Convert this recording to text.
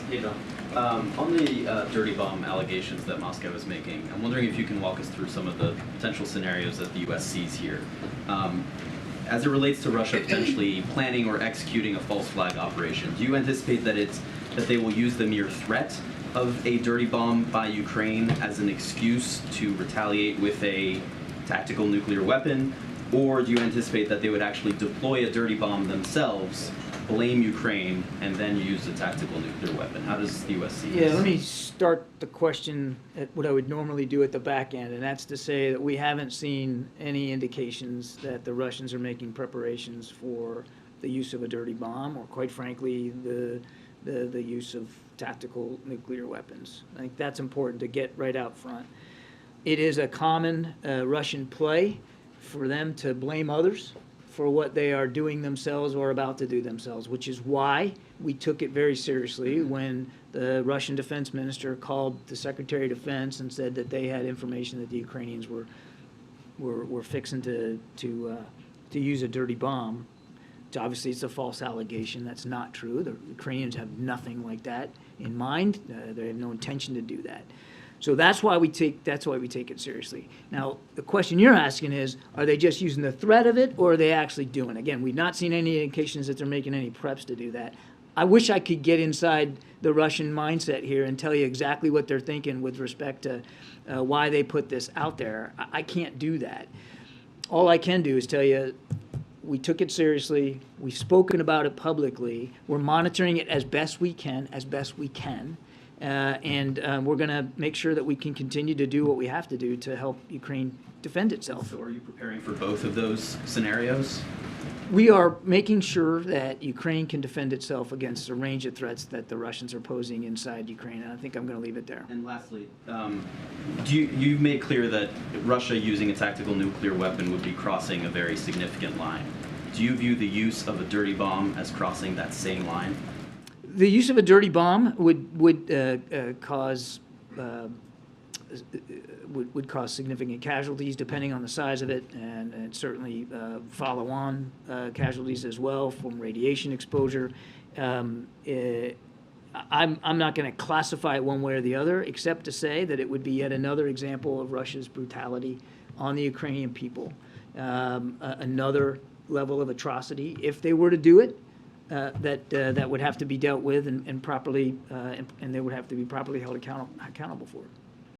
Hey, John. On the dirty bomb allegations that Moscow is making, I'm wondering if you can walk us through some of the potential scenarios that the U.S. sees here. As it relates to Russia potentially planning or executing a false flag operation, do you anticipate that they will use the mere threat of a dirty bomb by Ukraine as an excuse to retaliate with a tactical nuclear weapon, or do you anticipate that they would actually deploy a dirty bomb themselves, blame Ukraine, and then use a tactical nuclear weapon? How does the U.S. see this? Yeah, let me start the question at what I would normally do at the back end, and that's to say that we haven't seen any indications that the Russians are making preparations for the use of a dirty bomb, or quite frankly, the use of tactical nuclear weapons. I think that's important to get right out front. It is a common Russian play for them to blame others for what they are doing themselves or about to do themselves, which is why we took it very seriously when the Russian defense minister called the Secretary of Defense and said that they had information that the Ukrainians were fixing to use a dirty bomb. Obviously, it's a false allegation. That's not true. The Ukrainians have nothing like that in mind. They have no intention to do that. So that's why we take it seriously. Now, the question you're asking is, are they just using the threat of it, or are they actually doing it? Again, we've not seen any indications that they're making any preps to do that. I wish I could get inside the Russian mindset here and tell you exactly what they're thinking with respect to why they put this out there. I can't do that. All I can do is tell you we took it seriously. We've spoken about it publicly. We're monitoring it as best we can, and we're going to make sure that we can continue to do what we have to do to help Ukraine defend itself. So are you preparing for both of those scenarios? We are making sure that Ukraine can defend itself against a range of threats that the Russians are posing inside Ukraine, and I think I'm going to leave it there. And lastly, you've made clear that Russia using a tactical nuclear weapon would be crossing a very significant line. Do you view the use of a dirty bomb as crossing that same line? The use of a dirty bomb would cause significant casualties, depending on the size of it, and certainly follow-on casualties as well from radiation exposure. I'm not going to classify it one way or the other, except to say that it would be yet another example of Russia's brutality on the Ukrainian people, another level of atrocity. If they were to do it, that would have to be dealt with and properly, and they would have to be properly held accountable for it.